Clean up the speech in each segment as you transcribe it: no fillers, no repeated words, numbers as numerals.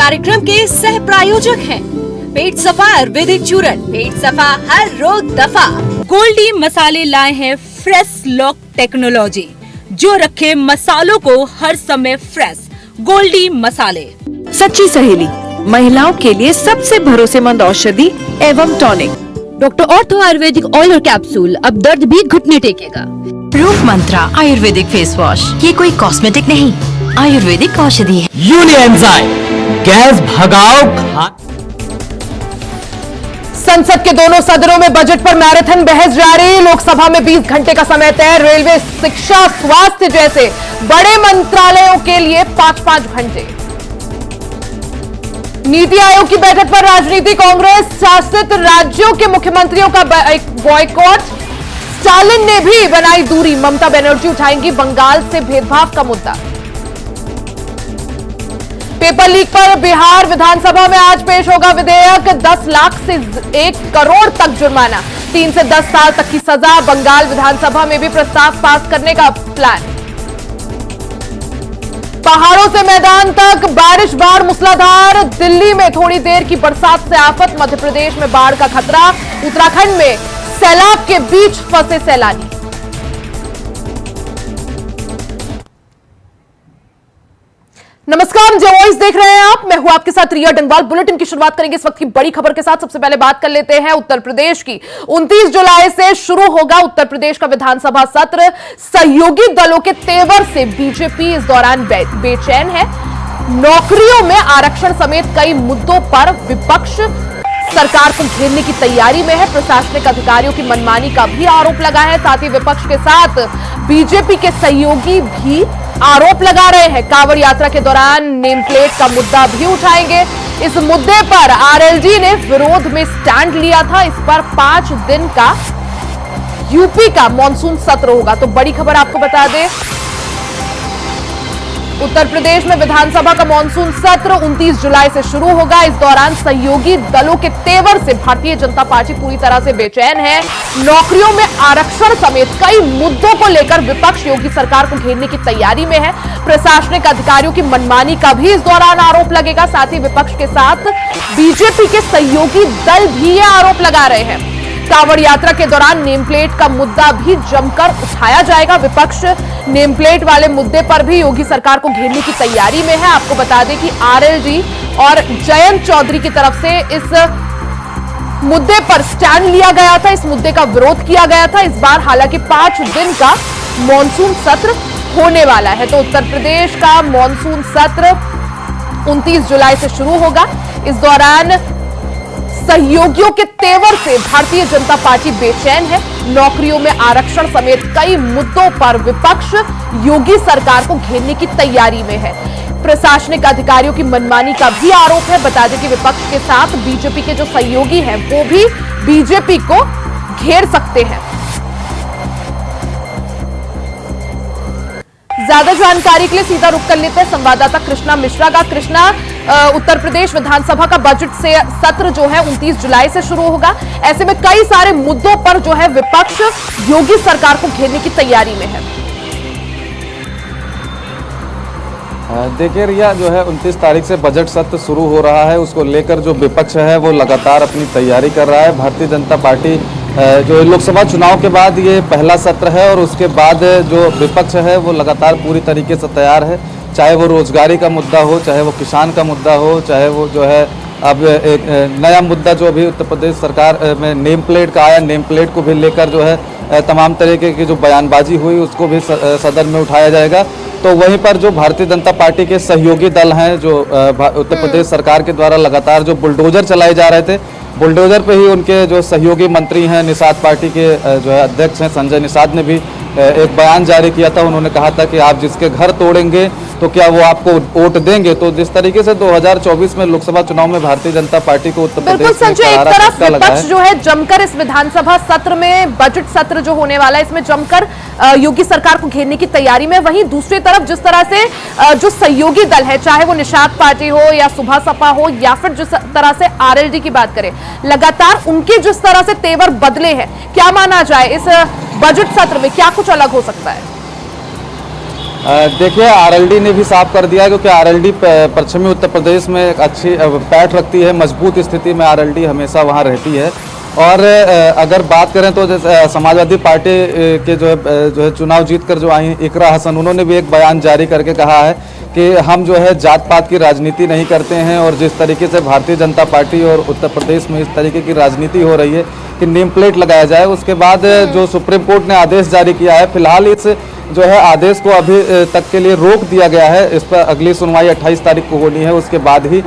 कार्यक्रम के सह प्रायोजक हैं पेट सफा आयुर्वेदिक चूरन, पेट सफा हर रोग दफा। गोल्डी मसाले लाए हैं फ्रेश लॉक टेक्नोलॉजी, जो रखे मसालों को हर समय फ्रेश। गोल्डी मसाले। सच्ची सहेली, महिलाओं के लिए सबसे भरोसेमंद औषधि एवं tonic. Doctor ortho Ayurvedic oil और कैप्सूल, अब दर्द भी घुटने टेकेगा। रूप मंत्रा आयुर्वेदिक फेस वॉश, ये कोई कॉस्मेटिक नहीं, आयुर्वेदिक औषधि है। यूनिएंजाइम गैस भगाओ। संसद के दोनों सदनों में बजट पर मैराथन बहस जारी। लोकसभा में 20 घंटे का समय तय। रेलवे, शिक्षा, स्वास्थ्य जैसे बड़े मंत्रालयों के लिए 5-5 घंटे। नीति आयोग की बैठक पर राजनीति। कांग्रेस शासित राज्यों के मुख्यमंत्रियों का बॉयकॉट। स्टालिन ने भी बनाई दूरी। ममता बनर्जी उठाएंगी बंगाल से भेदभाव का मुद्दा। पेपर लीक पर बिहार विधानसभा में आज पेश होगा विधेयक। 10 लाख से 1 करोड़ तक जुर्माना, 3 से 10 साल तक की सजा। बंगाल विधानसभा में भी प्रस्ताव पास करने का प्लान। पहाड़ों से मैदान तक बारिश, बाढ़ मूसलाधार। दिल्ली में थोड़ी देर की बरसात से आफत। मध्य प्रदेश में बाढ़ का खतरा। उत्तराखंड में सैलाब के बीच फंसे सैलानी। नमस्कार, जो वॉइस देख रहे हैं आप, मैं हूं आपके साथ रिया डंगवाल। बुलेटिन की शुरुआत करेंगे इस वक्त की बड़ी खबर के साथ। सबसे पहले बात कर लेते हैं उत्तर प्रदेश की। 29 जुलाई से शुरू होगा उत्तर प्रदेश का विधानसभा सत्र। सहयोगी दलों के तेवर से बीजेपी इस दौरान बेचैन है। नौकरियों में आरक्षण समेत कई मुद्दों पर विपक्ष सरकार को घेरने की तैयारी में है। प्रशासनिक अधिकारियों की मनमानी का भी आरोप लगा है। साथ ही विपक्ष के साथ बीजेपी के सहयोगी भी आरोप लगा रहे हैं। कांवड़ यात्रा के दौरान नेम प्लेट का मुद्दा भी उठाएंगे। इस मुद्दे पर आरएलडी ने विरोध में स्टैंड लिया था। इस पर 5 दिन का यूपी का मॉनसून सत्र होगा। तो बड़ी खबर आपको बता दें, उत्तर प्रदेश में विधानसभा का मॉनसून सत्र 29 जुलाई से शुरू होगा। इस दौरान सहयोगी दलों के तेवर से भारतीय जनता पार्टी पूरी तरह से बेचैन है। नौकरियों में आरक्षण समेत कई मुद्दों को लेकर विपक्ष योगी सरकार को घेरने की तैयारी में है। प्रशासनिक अधिकारियों की मनमानी का भी इस दौरान आरोप लगेगा। साथ ही विपक्ष के साथ बीजेपी के सहयोगी दल भी ये आरोप लगा रहे हैं। कांवड़ यात्रा के दौरान नेम प्लेट का मुद्दा भी जमकर उठाया जाएगा। विपक्ष नेम प्लेट वाले मुद्दे पर भी योगी सरकार को घेरने की तैयारी में है। आपको बता दें कि आरएलडी और जयंत चौधरी की तरफ से इस मुद्दे पर स्टैंड लिया गया था। इस मुद्दे का विरोध किया गया था। इस बार हालांकि 5 दिन का मॉनसून सत्र होने वाला है। तो उत्तर प्रदेश का मॉनसून सत्र 29 जुलाई से शुरू होगा। इस दौरान सहयोगियों के तेवर से भारतीय जनता पार्टी बेचैन है। नौकरियों में आरक्षण समेत कई मुद्दों पर विपक्ष योगी सरकार को घेरने की तैयारी में है। प्रशासनिक अधिकारियों की मनमानी का भी आरोप है। बता दें कि विपक्ष के साथ बीजेपी के जो सहयोगी हैं वो भी बीजेपी को घेर सकते हैं। ज्यादा जानकारी के लिए सीधा रुख कर लेते हैं संवाददाता कृष्णा मिश्रा का। कृष्णा, उत्तर प्रदेश विधानसभा का बजट से सत्र जो है 29 जुलाई से शुरू होगा। ऐसे में कई सारे मुद्दों पर जो है विपक्ष योगी सरकार को घेरने की तैयारी में है। देखिए रिया, जो है 29 तारीख से बजट सत्र शुरू हो रहा है। उसको लेकर जो विपक्ष है वो लगातार अपनी तैयारी कर रहा है। भारतीय जनता पार्टी जो लोकसभा चुनाव के बाद ये पहला सत्र है और उसके बाद जो विपक्ष है वो लगातार पूरी तरीके से तैयार है। चाहे वो रोजगारी का मुद्दा हो, चाहे वो किसान का मुद्दा हो, चाहे वो जो है अब एक नया मुद्दा जो अभी उत्तर प्रदेश सरकार में नेम प्लेट का आया, नेम प्लेट को भी लेकर जो है तमाम तरीके की जो बयानबाजी हुई उसको भी सदन में उठाया जाएगा। तो वहीं पर जो भारतीय जनता पार्टी के सहयोगी दल हैं, जो उत्तर प्रदेश सरकार के द्वारा लगातार जो बुलडोजर चलाए जा रहे थे, बुलडोजर पे ही उनके जो सहयोगी मंत्री हैं, निषाद पार्टी के जो है अध्यक्ष हैं संजय निषाद ने भी एक बयान जारी किया था। उन्होंने कहा था कि आप जिसके घर तोड़ेंगे तो क्या वो आपको वोट देंगे। तो जिस तरीके से 2024 में लोकसभा चुनाव में भारतीय जनता पार्टी को उत्तर प्रदेश में संजय, एक तरफ विपक्ष जो है जमकर इस विधानसभा सत्र में, बजट सत्र जो होने वाला है इसमें जमकर योगी सरकार को घेरने की तैयारी में, वहीं दूसरी तरफ जिस तरह से जो सहयोगी दल है, चाहे वो निषाद पार्टी हो या सुभा सपा हो या फिर जिस तरह से आरएलडी की बात करें, लगातार उनके जिस तरह से तेवर बदले हैं, क्या माना जाए इस बजट सत्र में क्या कुछ अलग हो सकता है? देखिए, आरएलडी ने भी साफ कर दिया, क्योंकि आरएलडी पश्चिमी उत्तर प्रदेश में एक अच्छी पैठ रखती है, मजबूत स्थिति में आरएलडी हमेशा वहाँ रहती है। और अगर बात करें तो समाजवादी पार्टी के जो है चुनाव जीतकर जो आई इकरा हसन, उन्होंने भी एक बयान जारी करके कहा है कि हम जो है जात पात की राजनीति नहीं करते हैं, और जिस तरीके से भारतीय जनता पार्टी और उत्तर प्रदेश में इस तरीके की राजनीति हो रही है कि नेम प्लेट लगाया जाए। उसके बाद जो सुप्रीम कोर्ट ने आदेश जारी किया है, फिलहाल इस जो है आदेश को अभी तक के लिए रोक दिया गया है। इस पर अगली सुनवाई 28 तारीख को होनी है, उसके बाद ही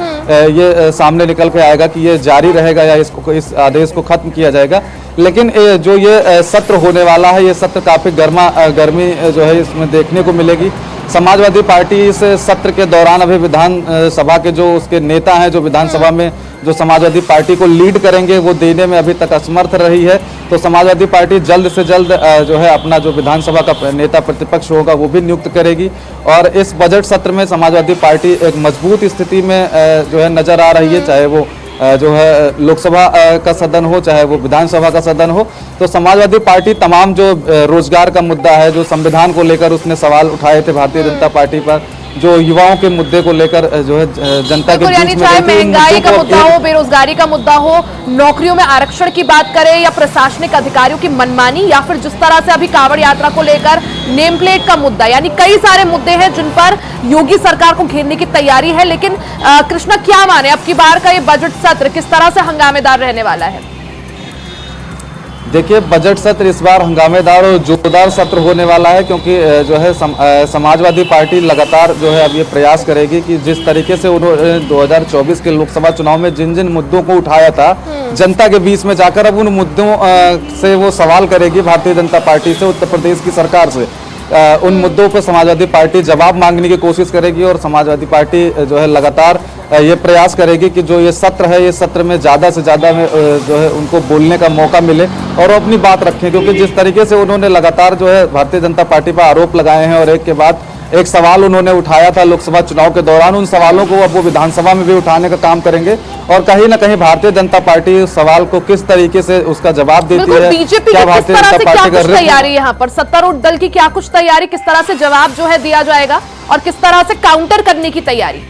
ये सामने निकल के आएगा कि ये जारी रहेगा या इस आदेश को खत्म किया जाएगा। लेकिन जो ये सत्र होने वाला है, ये सत्र काफ़ी गर्मी जो है इसमें देखने को मिलेगी। समाजवादी पार्टी इस सत्र के दौरान अभी विधान सभा के जो उसके नेता हैं, जो विधानसभा में जो समाजवादी पार्टी को लीड करेंगे, वो देने में अभी तक असमर्थ रही है। तो समाजवादी पार्टी जल्द से जल्द जो है अपना जो विधानसभा का नेता प्रतिपक्ष होगा वो भी नियुक्त करेगी, और इस बजट सत्र में समाजवादी पार्टी एक मजबूत स्थिति में जो है नजर आ रही है। चाहे वो जो है लोकसभा का सदन हो, चाहे वो विधानसभा का सदन हो। तो समाजवादी पार्टी तमाम जो रोजगार का मुद्दा है, जो संविधान को लेकर उसने सवाल उठाए थे भारतीय जनता पार्टी पर, जो युवाओं के मुद्दे को लेकर जो है जनता के बीच में, चाहे महंगाई का मुद्दा हो, बेरोजगारी का मुद्दा हो, नौकरियों में आरक्षण की बात करें, या प्रशासनिक अधिकारियों की मनमानी, या फिर जिस तरह से अभी कांवड़ यात्रा को लेकर नेम प्लेट का मुद्दा, यानी कई सारे मुद्दे हैं जिन पर योगी सरकार को घेरने की तैयारी है। लेकिन कृष्णा, क्या माने अब की बार का ये बजट सत्र किस तरह से हंगामेदार रहने वाला है? देखिए, बजट सत्र इस बार हंगामेदार और जोरदार सत्र होने वाला है, क्योंकि जो है समाजवादी पार्टी लगातार जो है अब ये प्रयास करेगी कि जिस तरीके से उन्होंने 2024 के लोकसभा चुनाव में जिन जिन मुद्दों को उठाया था जनता के बीच में जाकर, अब उन मुद्दों से वो सवाल करेगी भारतीय जनता पार्टी से, उत्तर प्रदेश की सरकार से। उन मुद्दों पर समाजवादी पार्टी जवाब मांगने की कोशिश करेगी, और समाजवादी पार्टी जो है लगातार ये प्रयास करेगी कि जो ये सत्र है, ये सत्र में ज़्यादा से ज़्यादा जो है उनको बोलने का मौका मिले और अपनी बात रखें। क्योंकि जिस तरीके से उन्होंने लगातार जो है भारतीय जनता पार्टी पर आरोप लगाए हैं, और एक के बाद एक सवाल उन्होंने उठाया था लोकसभा चुनाव के दौरान, उन सवालों को अब वो विधानसभा में भी उठाने का काम करेंगे, और कहीं ना कहीं भारतीय जनता पार्टी उस सवाल को किस तरीके से उसका जवाब देती है। बीजेपी की किस तरह से क्या कुछ तैयारी, यहाँ पर सत्तारूढ़ दल की क्या कुछ तैयारी, किस तरह से जवाब जो है दिया जाएगा, और किस तरह से काउंटर करने की तैयारी?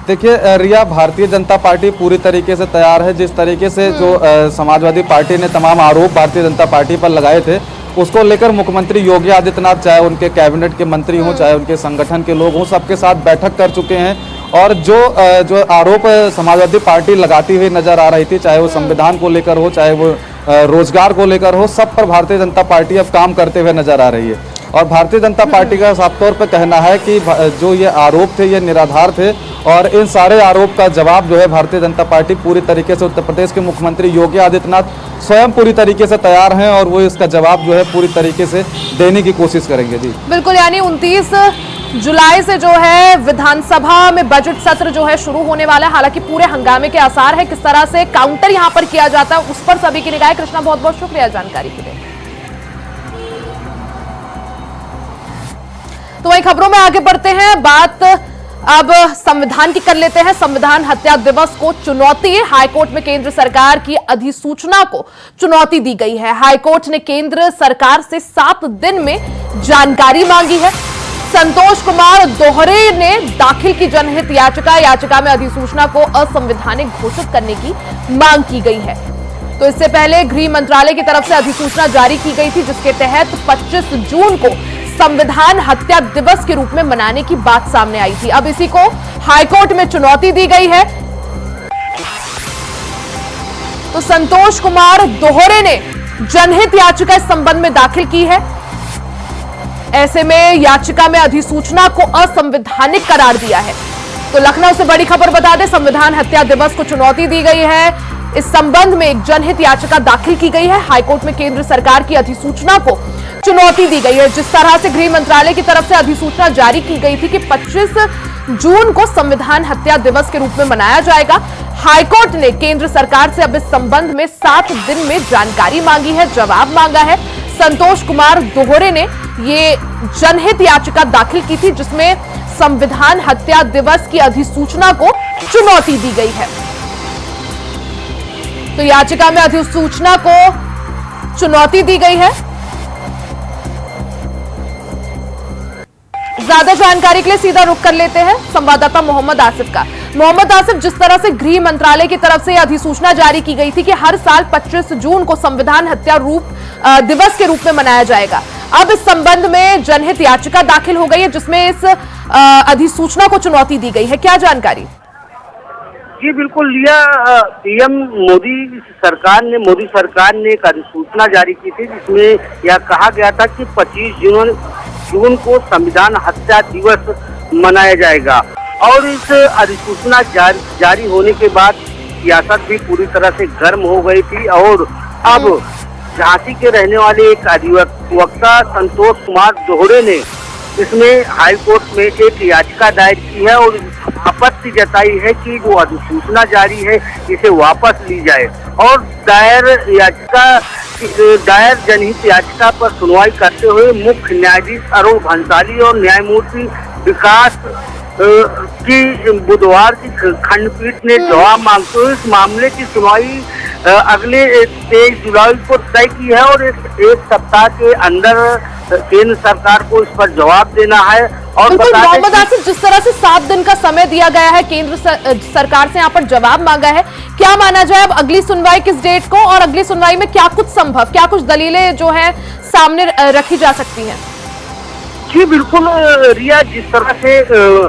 देखिए रिया, भारतीय जनता पार्टी पूरी तरीके से तैयार है। जिस तरीके से जो समाजवादी पार्टी ने तमाम आरोप भारतीय जनता पार्टी पर लगाए थे, उसको लेकर मुख्यमंत्री योगी आदित्यनाथ, चाहे उनके कैबिनेट के मंत्री हों, चाहे उनके संगठन के लोग हों, सबके साथ बैठक कर चुके हैं। और जो आरोप समाजवादी पार्टी लगाती हुई नजर आ रही थी, चाहे वो संविधान को लेकर हो, चाहे वो रोजगार को लेकर हो, सब पर भारतीय जनता पार्टी अब काम करते हुए नजर आ रही है। और भारतीय जनता पार्टी का साफ तौर पर कहना है कि जो ये आरोप थे ये निराधार थे, और इन सारे आरोप का जवाब जो है भारतीय जनता पार्टी पूरी तरीके से उत्तर प्रदेश के मुख्यमंत्री योगी आदित्यनाथ स्वयं पूरी तरीके से तैयार हैं, और वो इसका जवाब जो है पूरी तरीके से देने की कोशिश करेंगे। जी बिल्कुल, यानी 29 जुलाई से जो है विधानसभा में बजट सत्र जो है शुरू होने वाला है। हालांकि पूरे हंगामे के आसार है, किस तरह से काउंटर यहां पर किया जाता है उस पर सभी की निगाह। कृष्णा, बहुत बहुत शुक्रिया जानकारी के लिए। तो वही खबरों में आगे बढ़ते हैं, बात अब संविधान की कर लेते हैं। संविधान हत्या दिवस को चुनौती, हाईकोर्ट में केंद्र सरकार की अधिसूचना को चुनौती दी गई है। हाईकोर्ट ने केंद्र सरकार से 7 दिन में जानकारी मांगी है। संतोष कुमार दोहरे ने दाखिल की जनहित याचिका में अधिसूचना को असंवैधानिक घोषित करने की मांग की गई है। तो इससे पहले गृह मंत्रालय की तरफ से अधिसूचना जारी की गई थी, जिसके तहत 25 जून को संविधान हत्या दिवस के रूप में मनाने की बात सामने आई थी। अब इसी को हाईकोर्ट में चुनौती दी गई है। तो संतोष कुमार दोहरे ने जनहित याचिका इस संबंध में दाखिल की है। ऐसे में याचिका में अधिसूचना को असंवैधानिक करार दिया है। तो लखनऊ से बड़ी खबर बता दें, संविधान हत्या दिवस को चुनौती दी गई है। इस संबंध में एक जनहित याचिका दाखिल की गई है। हाईकोर्ट में केंद्र सरकार की अधिसूचना को चुनौती दी गई है। जिस तरह से गृह मंत्रालय की तरफ से अधिसूचना जारी की गई थी कि 25 जून को संविधान हत्या दिवस के रूप में मनाया जाएगा, हाईकोर्ट ने केंद्र सरकार से अब इस संबंध में 7 दिन में जानकारी मांगी है, जवाब मांगा है। संतोष कुमार दोहरे ने ये जनहित याचिका दाखिल की थी, जिसमें संविधान हत्या दिवस की अधिसूचना को चुनौती दी गई है। तो याचिका में अधिसूचना को चुनौती दी गई है। ज्यादा जानकारी के लिए सीधा रुख कर लेते हैं संवाददाता मोहम्मद आसिफ का। मोहम्मद आसिफ, जिस तरह से गृह मंत्रालय की तरफ से अधिसूचना जारी की गई थी कि हर साल 25 जून को संविधान हत्या दिवस के रूप में मनाया जाएगा, अब इस संबंध में जनहित याचिका दाखिल हो गई है जिसमें इस अधिसूचना को चुनौती दी गई है, क्या जानकारी? जी बिल्कुल लिया, पीएम मोदी सरकार ने एक अधिसूचना जारी की थी जिसमें यह कहा गया था कि 25 जून को संविधान हत्या दिवस मनाया जाएगा। और इस अधिसूचना जारी होने के बाद सियासत भी पूरी तरह से गर्म हो गई थी और अब झांसी के रहने वाले एक अधिवक्ता संतोष कुमार दोहरे ने इसमें हाईकोर्ट में एक याचिका दायर की है और आपत्ति जताई है कि जो अधिसूचना जारी है इसे वापस ली जाए। और दायर जनहित याचिका पर सुनवाई करते हुए मुख्य न्यायाधीश अरुण भंसाली और न्यायमूर्ति विकास की बुधवार की खंडपीठ ने जवाब मांगते हुए इस मामले की सुनवाई अगले 23 जुलाई को तय की है और एक सप्ताह के अंदर केंद्र सरकार को इस पर जवाब देना है। और बिल्कुल मोहम्मद आसिफ, जिस तरह से 7 दिन का समय दिया गया है, केंद्र सरकार से यहाँ पर जवाब मांगा है, क्या माना जाए अब अगली सुनवाई किस डेट को और अगली सुनवाई में क्या कुछ दलीलें जो है सामने रखी जा सकती हैं? जी बिल्कुल रिया, जिस तरह से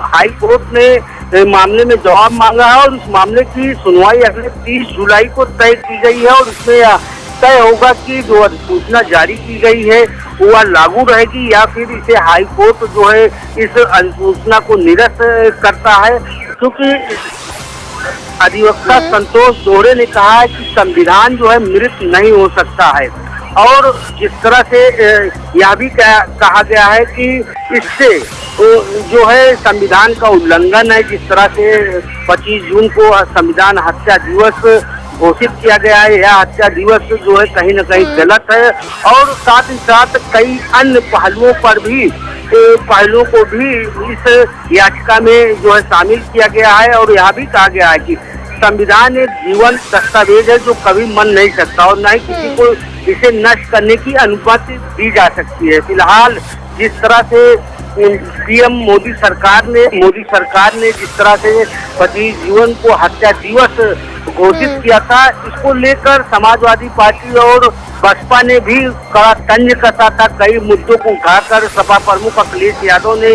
हाई कोर्ट ने मामले में जवाब मांगा है और इस मामले की सुनवाई अगले 30 जुलाई को तय की गई है और इसमें तय होगा कि जो अधिसूचना जारी की गई है वह लागू रहेगी या फिर इसे हाई कोर्ट जो है इस अधिसूचना को निरस्त करता है। क्योंकि अधिवक्ता संतोष दोहरे ने कहा है कि संविधान जो है मृत नहीं हो सकता है और जिस तरह से यह भी कहा गया है कि इससे जो है संविधान का उल्लंघन है। जिस तरह से 25 जून को संविधान हत्या दिवस घोषित किया गया है, यह हत्या दिवस जो है कहीं न कहीं गलत है और साथ ही साथ कई अन्य पहलुओं को भी इस याचिका में जो है शामिल किया गया है। और यह भी कहा गया है कि संविधान एक जीवन दस्तावेज है जो कभी मन नहीं सकता और न ही किसी को इसे नष्ट करने की अनुमति दी जा सकती है। फिलहाल जिस तरह से पीएम मोदी सरकार ने जिस तरह से 25 जून को हत्या दिवस घोषित किया था, इसको लेकर समाजवादी पार्टी और बसपा ने भी कड़ा तंज कसा था। कई मुद्दों को उठाकर सपा प्रमुख अखिलेश यादव ने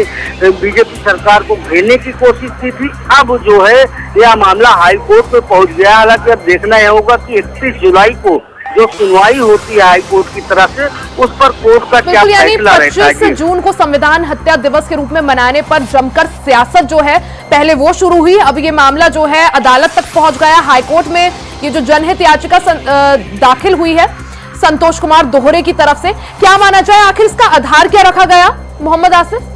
बीजेपी सरकार को घेरने की कोशिश की थी। अब जो है यह मामला हाई कोर्ट में पहुंच गया। हालांकि अब देखना यह होगा कि 31 जुलाई को जो सुनवाई होती है हाई कोर्ट की तरफ से उस पर कोर्ट का क्या फैसला रहता है। 25 जून को संविधान हत्या दिवस के रूप में मनाने पर जमकर सियासत जो है पहले वो शुरू हुई, अब ये मामला जो है अदालत तक पहुंच गया। हाई कोर्ट में ये जो जनहित याचिका दाखिल हुई है संतोष कुमार दोहरे की तरफ से, क्या माना जाए आखिर इसका आधार क्या रखा गया मोहम्मद आसिफ?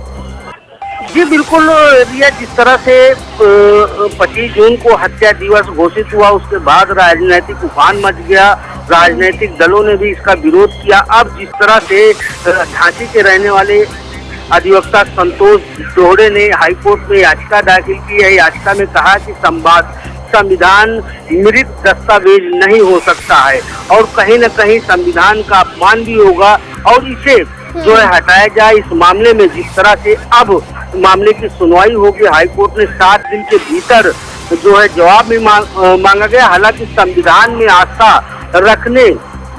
जी बिल्कुल रिया, जिस तरह से 25 जून को हत्या दिवस घोषित हुआ उसके बाद राजनीतिक उफान मच गया, राजनीतिक दलों ने भी इसका विरोध किया। अब जिस तरह से झांसी के रहने वाले अधिवक्ता संतोष दोहरे ने हाईकोर्ट में याचिका दाखिल की है, याचिका में कहा कि संविधान मृत दस्तावेज नहीं हो सकता है और कहीं न कहीं संविधान का अपमान भी होगा और इसे जो है हटाया जाए। इस मामले में जिस तरह से अब मामले की सुनवाई होगी, हाईकोर्ट ने 7 दिन के भीतर जो है जवाब भी मांगा गया। हालांकि संविधान में आस्था रखने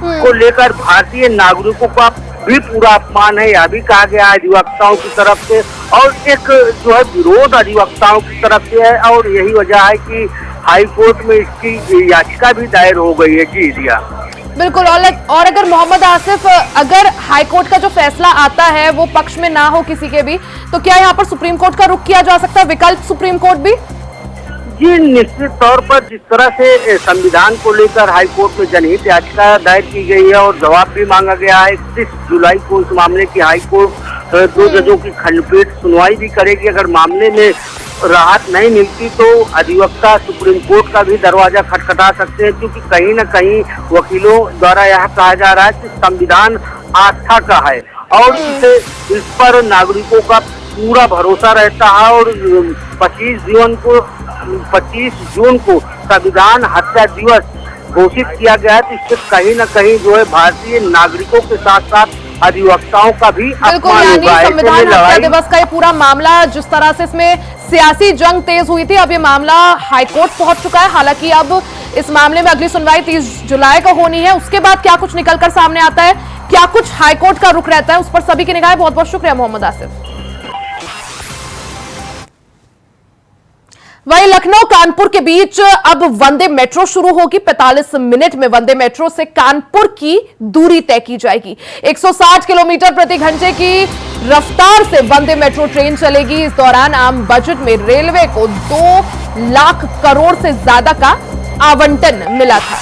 को लेकर भारतीय नागरिकों का भी पूरा अपमान है, यह भी कहा गया है अधिवक्ताओं की तरफ से और एक जो है विरोध अधिवक्ताओं की तरफ से है और यही वजह है कि हाई कोर्ट में इसकी याचिका भी दायर हो गई है। जी रिया बिल्कुल। और अगर मोहम्मद आसिफ, अगर हाई कोर्ट का जो फैसला आता है वो पक्ष में ना हो किसी के भी, तो क्या यहाँ पर सुप्रीम कोर्ट का रुख किया जा सकता है, विकल्प सुप्रीम कोर्ट भी? जी निश्चित तौर पर जिस तरह से संविधान को लेकर हाई कोर्ट में जनहित याचिका दायर की गई है और जवाब भी मांगा गया है, 31 जुलाई को इस मामले की हाई कोर्ट 2 जजों की खंडपीठ सुनवाई भी करेगी। अगर मामले में राहत नहीं मिलती तो अधिवक्ता सुप्रीम कोर्ट का भी दरवाजा खटखटा सकते हैं, क्योंकि कहीं न कहीं वकीलों द्वारा यह कहा जा रहा है कि संविधान आस्था का है और इस पर नागरिकों का पूरा भरोसा रहता है और 25 जून को संविधान हत्या दिवस घोषित किया गया है। तो इससे कहीं न कहीं जो है भारतीय नागरिकों के साथ साथ अधिवक्ताओं का भी बिल्कुल, अपमान यानी होगा। ऐसे में संविधान हत्या लड़ाई दिवस का ये पूरा मामला, जिस तरह से इसमें सियासी जंग तेज हुई थी, अब ये मामला हाईकोर्ट पहुंच चुका है। हालांकि अब इस मामले में अगली सुनवाई 30 जुलाई को होनी है। उसके बाद क्या कुछ निकलकर सामने आता है, क्या कुछ हाईकोर्ट का रुख रहता है, उस पर सभी की निगाहें। बहुत बहुत शुक्रिया मोहम्मद आसिफ। वहीं लखनऊ कानपुर के बीच अब वंदे मेट्रो शुरू होगी। 45 मिनट में वंदे मेट्रो से कानपुर की दूरी तय की जाएगी। 160 किलोमीटर प्रति घंटे की रफ्तार से वंदे मेट्रो ट्रेन चलेगी। इस दौरान आम बजट में रेलवे को 2 लाख करोड़ से ज्यादा का आवंटन मिला था।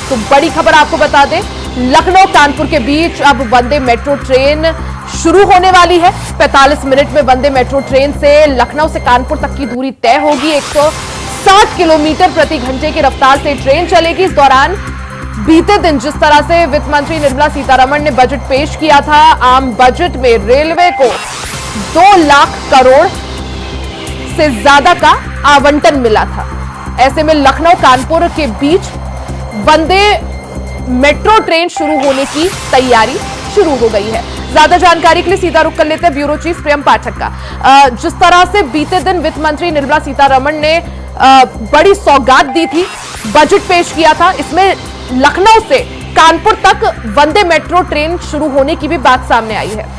तो बड़ी खबर आपको बता दें, लखनऊ कानपुर के बीच अब वंदे मेट्रो ट्रेन शुरू होने वाली है। 45 मिनट में वंदे मेट्रो ट्रेन से लखनऊ से कानपुर तक की दूरी तय होगी। 160 किलोमीटर प्रति घंटे की रफ्तार से ट्रेन चलेगी। इस दौरान बीते दिन जिस तरह से वित्त मंत्री निर्मला सीतारमण ने बजट पेश किया था, आम बजट में रेलवे को 2 लाख करोड़ से ज्यादा का आवंटन मिला था। ऐसे में लखनऊ कानपुर के बीच वंदे मेट्रो ट्रेन शुरू होने की तैयारी शुरू हो गई है। ज्यादा जानकारी के लिए सीधा रुख कर लेते हैं ब्यूरो चीफ प्रियम पाठक का। जिस तरह से बीते दिन वित्त मंत्री निर्मला सीतारमण ने बड़ी सौगात दी थी, बजट पेश किया था, इसमें लखनऊ से कानपुर तक वंदे मेट्रो ट्रेन शुरू होने की भी बात सामने आई है।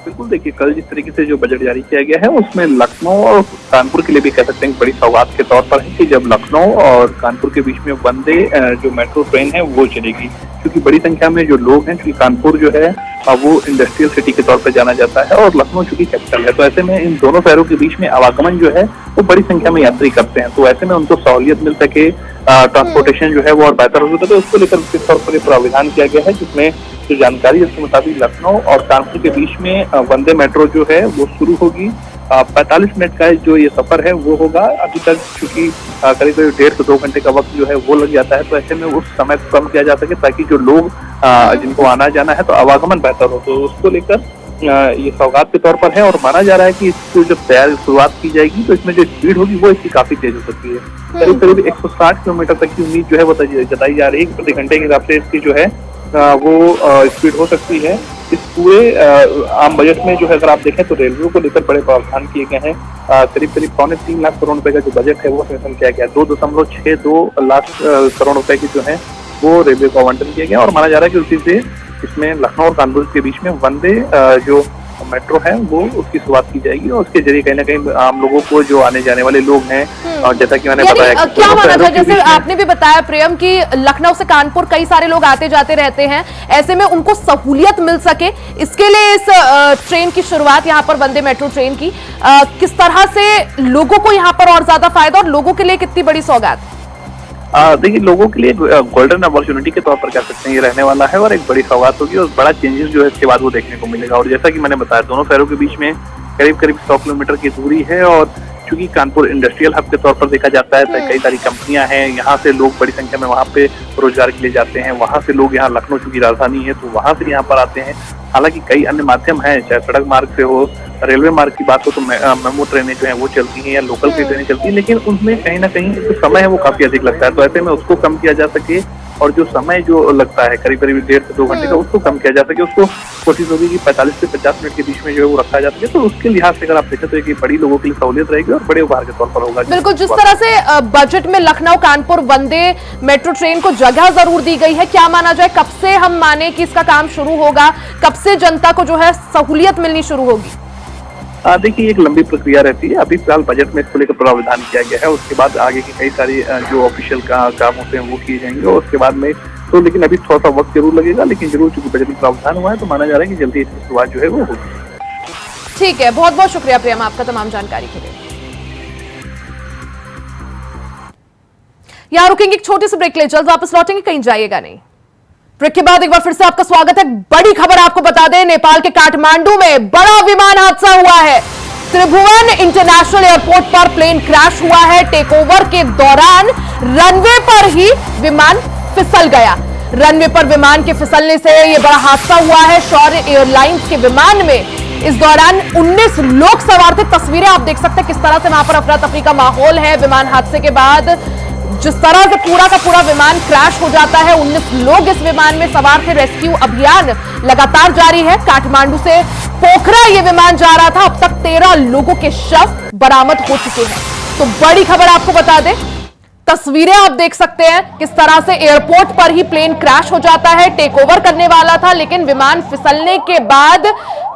बिल्कुल, देखिए कल जिस तरीके से जो बजट जारी किया गया है उसमें लखनऊ और कानपुर के लिए भी कह सकते हैं बड़ी सौगात के तौर पर है कि जब लखनऊ और कानपुर के बीच में वंदे जो मेट्रो ट्रेन है वो चलेगी, क्योंकि बड़ी संख्या में जो लोग हैं, क्योंकि कानपुर जो है वो इंडस्ट्रियल सिटी के तौर पर जाना जाता है और लखनऊ चूंकि कैपिटल है, तो ऐसे में इन दोनों शहरों के बीच में आवागमन जो है वो बड़ी संख्या में यात्री करते हैं। तो ऐसे में उनको सहूलियत मिल सके, ट्रांसपोर्टेशन जो है वो और बेहतर हो सके, तो उसको लेकर उसके तौर पर प्रावधान किया गया है, जिसमें जो जानकारी है उसके मुताबिक लखनऊ और कानपुर के बीच में वंदे मेट्रो जो है वो शुरू होगी। 45 मिनट का जो ये सफर है वो होगा। अभी तक चूंकि करीब करीब 1.5 से 2 घंटे का वक्त जो है वो लग जाता है, तो ऐसे में उस समय को कम किया जा सके ताकि जो लोग जिनको आना जाना है तो आवागमन बेहतर हो। तो उसको लेकर ये सौगात के तौर पर है और माना जा रहा है कि इसको जब तैयारी शुरुआत की जाएगी तो इसमें जो स्पीड होगी वो इसकी काफी तेज हो सकती है। करीब करीब 160 किलोमीटर तक की उम्मीद जो है वो जताई जा रही है। प्रति घंटे के हिसाब से इसकी जो है वो स्पीड हो सकती है। इस पूरे आम बजट में जो है अगर आप देखें तो रेलवे को लेकर बड़े प्रावधान किए गए हैं। करीब करीब 3.25 लाख करोड़ रुपए का जो बजट है वो सेंक्शन किया गया। 2.62 लाख करोड़ रुपए की जो है वो रेलवे को आवंटन किया गया और माना जा रहा है कि उसी से इसमें लखनऊ और कानपुर के बीच में वंदे जो मेट्रो है वो उसकी शुरुआत की जाएगी और उसके जरिए कहीं ना कहीं आम लोगों को जो आने जाने वाले लोग हैं, और जैसा कि मैंने बताया क्या माना था, जैसे आपने भी बताया प्रियम कि लखनऊ से कानपुर कई सारे लोग आते जाते रहते हैं, ऐसे में उनको सहूलियत मिल सके, इसके लिए इस ट्रेन की शुरुआत यहाँ पर वंदे मेट्रो ट्रेन की किस तरह से लोगों को यहाँ पर और ज्यादा फायदा और लोगों के लिए कितनी बड़ी सौगात? देखिए लोगों के लिए गोल्डन अपॉर्चुनिटी के तौर पर कह सकते हैं ये रहने वाला है और एक बड़ी सौगात होगी और बड़ा चेंजेस जो है इसके बाद वो देखने को मिलेगा। और जैसा कि मैंने बताया दोनों शहरों के बीच में करीब करीब 100 किलोमीटर की दूरी है और चूंकि कानपुर इंडस्ट्रियल हब के तौर पर देखा जाता है, कई सारी कंपनियां हैं, यहाँ से लोग बड़ी संख्या में वहाँ पे रोजगार के लिए जाते हैं, वहाँ से लोग यहाँ लखनऊ चूंकि राजधानी है तो वहाँ से यहाँ पर आते हैं। हालांकि कई अन्य माध्यम हैं, चाहे सड़क मार्ग से हो, रेलवे मार्ग की बात हो तो मेमो ट्रेनें जो है वो चलती हैं या लोकल की ट्रेनें चलती हैं, लेकिन उनमें कहीं ना कहीं जो समय है वो काफी अधिक लगता है। तो ऐसे में उसको कम किया जा सके और जो समय जो लगता है करीब करीब 1.5 से 2 घंटे का उसको कम किया जा सके, उसको कोशिश होगी कि 45 से 50 मिनट के बीच में जो है वो रखा जा सके। तो उसके लिहाज से अगर आप देखें तो एक बड़ी लोगों के लिए सहूलियत रहेगी और बड़े उपहार के तौर पर होगा। बिल्कुल, जिस तरह से बजट में लखनऊ कानपुर वंदे मेट्रो ट्रेन को जगह जरूर दी गई है, क्या माना जाए कब से हम माने कि इसका काम शुरू होगा, कब से जनता को जो है सहूलियत मिलनी शुरू होगी? देखिए एक लंबी प्रक्रिया रहती है। अभी फिलहाल बजट में इसको लेकर प्रावधान किया गया है, उसके बाद आगे की कई सारी जो ऑफिशियल काम होते हैं वो किए जाएंगे और उसके बाद में तो लेकिन अभी थोड़ा सा वक्त जरूर लगेगा, लेकिन जरूर चूंकि बजट में प्रावधान हुआ है तो माना जा रहा है कि जल्दी इसकी शुरुआत जो है वो होगी। ठीक है, बहुत बहुत शुक्रिया प्रियम आपका तमाम जानकारी के लिए। यहां रुकेंगे, एक छोटे से ब्रेक ले, जल्द वापस लौटेंगे, कहीं जाइएगा नहीं। ब्रेक के बाद एक बार फिर से आपका स्वागत है। बड़ी खबर आपको बता दें, नेपाल के काठमांडू में बड़ा विमान हादसा हुआ है। त्रिभुवन इंटरनेशनल एयरपोर्ट पर प्लेन क्रैश हुआ है। टेकओवर के दौरान रनवे पर ही विमान फिसल गया। रनवे पर विमान के फिसलने से यह बड़ा हादसा हुआ है। शौर्य एयरलाइंस के विमान में इस दौरान 19 लोग सवार थे। तस्वीरें आप देख सकते हैं किस तरह से वहां पर अफरा तफरी का माहौल है। विमान हादसे के बाद जिस तरह से पूरा का पूरा विमान क्रैश हो जाता है, 19 लोग इस विमान में सवार थे। रेस्क्यू अभियान लगातार जारी है। काठमांडू से पोखरा ये विमान जा रहा था। अब तक 13 लोगों के शव बरामद हो चुके हैं। तो बड़ी खबर आपको बता दें, तस्वीरें आप देख सकते हैं किस तरह से एयरपोर्ट पर ही प्लेन क्रैश हो जाता है। टेक ओवर करने वाला था, लेकिन विमान फिसलने के बाद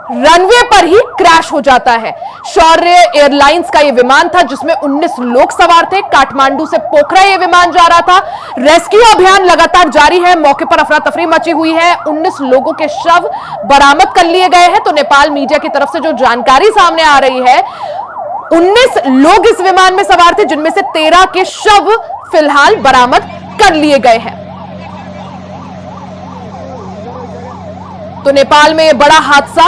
रनवे पर ही क्रैश हो जाता है। शौर्य एयरलाइंस का यह विमान था जिसमें 19 लोग सवार थे। काठमांडू से पोखरा यह विमान जा रहा था। रेस्क्यू अभियान लगातार जारी है। मौके पर अफरा तफरी मची हुई है। 19 लोगों के शव बरामद कर लिए गए हैं। तो नेपाल मीडिया की तरफ से जो जानकारी सामने आ रही है, 19 लोग इस विमान में सवार थे, जिनमें से 13 के शव फिलहाल बरामद कर लिए गए हैं। तो नेपाल में यह बड़ा हादसा,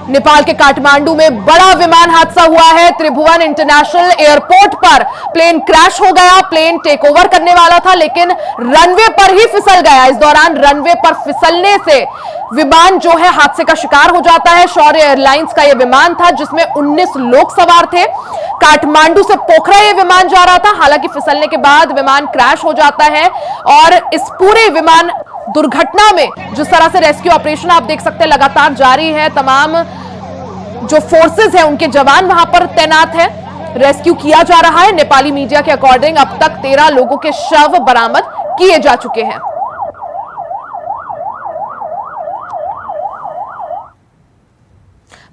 नेपाल के काठमांडू में बड़ा विमान हादसा हुआ है। त्रिभुवन इंटरनेशनल एयरपोर्ट पर प्लेन क्रैश हो गया। प्लेन टेक ओवर करने वाला था, लेकिन रनवे पर ही फिसल गया। इस दौरान रनवे पर फिसलने से विमान जो है हादसे का शिकार हो जाता है। शौर्य एयरलाइंस का यह विमान था जिसमें 19 लोग सवार थे। काठमांडू से पोखरा यह विमान जा रहा था। हालांकि फिसलने के बाद विमान क्रैश हो जाता है और इस पूरे विमान दुर्घटना में जिस तरह से रेस्क्यू ऑपरेशन आप देख सकते हैं लगातार जारी है। तमाम जो फोर्सेस हैं उनके जवान वहां पर तैनात हैं। रेस्क्यू किया जा रहा है। नेपाली मीडिया के अकॉर्डिंग अब तक 13 लोगों के शव बरामद किए जा चुके हैं।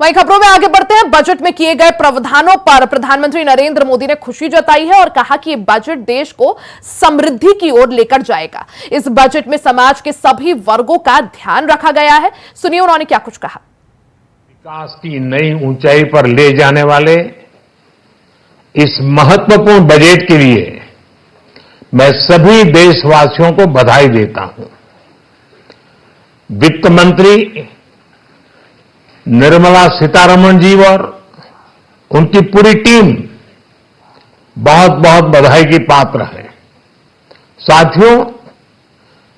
वहीं खबरों में आगे बढ़ते हैं। बजट में किए गए प्रावधानों पर प्रधानमंत्री नरेंद्र मोदी ने खुशी जताई है और कहा कि यह बजट देश को समृद्धि की ओर लेकर जाएगा। इस बजट में समाज के सभी वर्गों का ध्यान रखा गया है। सुनिए उन्होंने क्या कुछ कहा। विकास की नई ऊंचाई पर ले जाने वाले इस महत्वपूर्ण बजट के लिए मैं सभी देशवासियों को बधाई देता हूं। वित्त मंत्री निर्मला सीतारमण जी और उनकी पूरी टीम बहुत बहुत बधाई की पात्र है। साथियों,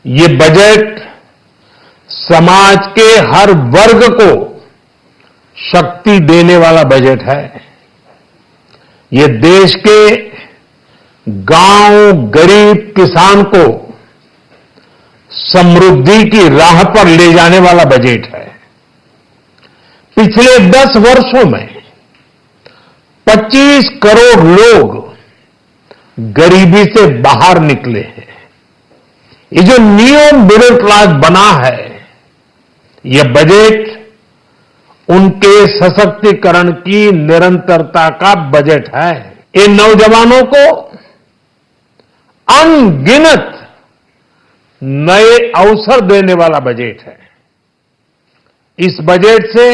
ये बजट समाज के हर वर्ग को शक्ति देने वाला बजट है। ये देश के गांव गरीब किसान को समृद्धि की राह पर ले जाने वाला बजट है। पिछले 10 वर्षों में 25 करोड़ लोग गरीबी से बाहर निकले हैं। ये जो न्यू मिडिल क्लास बना है, यह बजट उनके सशक्तिकरण की निरंतरता का बजट है। ये नौजवानों को अनगिनत नए अवसर देने वाला बजट है। इस बजट से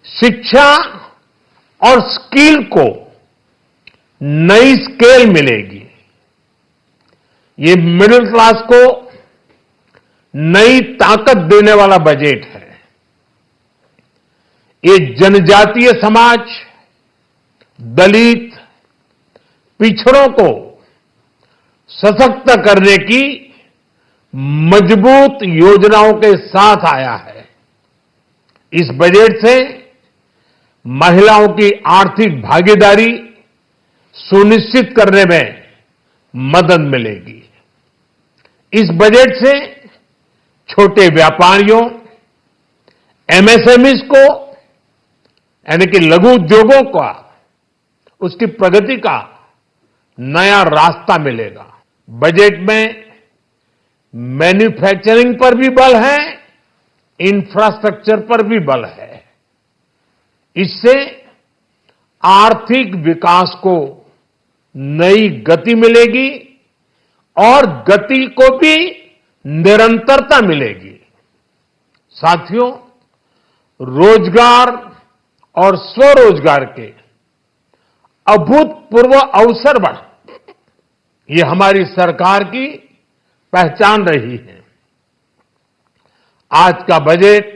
शिक्षा और स्किल को नई स्केल मिलेगी। ये मिडिल क्लास को नई ताकत देने वाला बजट है। ये जनजातीय समाज, दलित, पिछड़ों को सशक्त करने की मजबूत योजनाओं के साथ आया है। इस बजट से महिलाओं की आर्थिक भागीदारी सुनिश्चित करने में मदद मिलेगी। इस बजट से छोटे व्यापारियों, एमएसएमईज को यानी कि लघु उद्योगों का उसकी प्रगति का नया रास्ता मिलेगा। बजट में मैन्युफैक्चरिंग पर भी बल है, इंफ्रास्ट्रक्चर पर भी बल है। इससे आर्थिक विकास को नई गति मिलेगी और गति को भी निरंतरता मिलेगी। साथियों, रोजगार और स्वरोजगार के अभूतपूर्व अवसर बढ़, ये हमारी सरकार की पहचान रही है। आज का बजट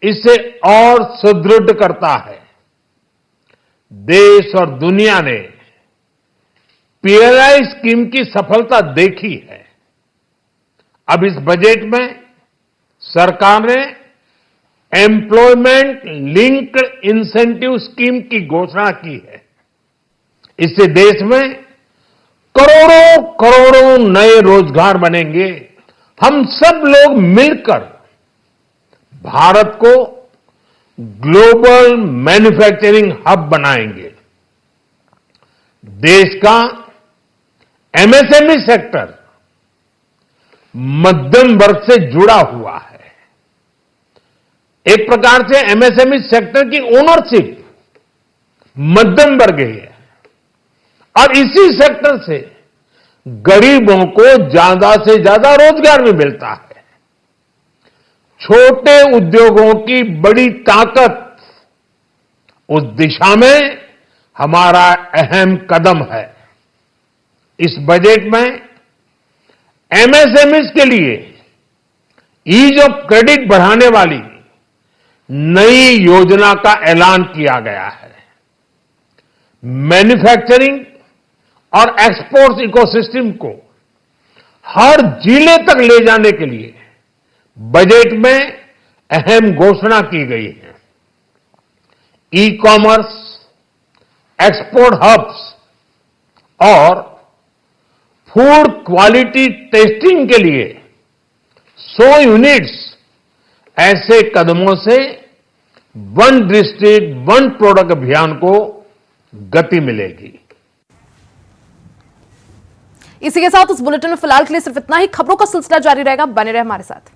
इसे और सुदृढ़ करता है। देश और दुनिया ने पीएलआई स्कीम की सफलता देखी है। अब इस बजट में सरकार ने एम्प्लॉयमेंट लिंक्ड इंसेंटिव स्कीम की घोषणा की है। इससे देश में करोड़ों करोड़ों नए रोजगार बनेंगे। हम सब लोग मिलकर भारत को ग्लोबल मैन्युफैक्चरिंग हब बनाएंगे। देश का एमएसएमई सेक्टर मध्यम वर्ग से जुड़ा हुआ है। एक प्रकार से एमएसएमई सेक्टर की ओनरशिप मध्यम वर्ग ही है और इसी सेक्टर से गरीबों को ज्यादा से ज्यादा रोजगार भी मिलता है। छोटे उद्योगों की बड़ी ताकत, उस दिशा में हमारा अहम कदम है। इस बजट में एमएसएमईज के लिए ईज ऑफ क्रेडिट बढ़ाने वाली नई योजना का ऐलान किया गया है। मैन्युफैक्चरिंग और एक्सपोर्ट इकोसिस्टम को हर जिले तक ले जाने के लिए बजट में अहम घोषणा की गई है। ई कॉमर्स, एक्सपोर्ट हब्स और फूड क्वालिटी टेस्टिंग के लिए 100 यूनिट्स, ऐसे कदमों से वन डिस्ट्रिक्ट वन प्रोडक्ट अभियान को गति मिलेगी। इसी के साथ इस बुलेटिन में फिलहाल के लिए सिर्फ इतना ही। खबरों का सिलसिला जारी रहेगा, बने रहे हमारे साथ।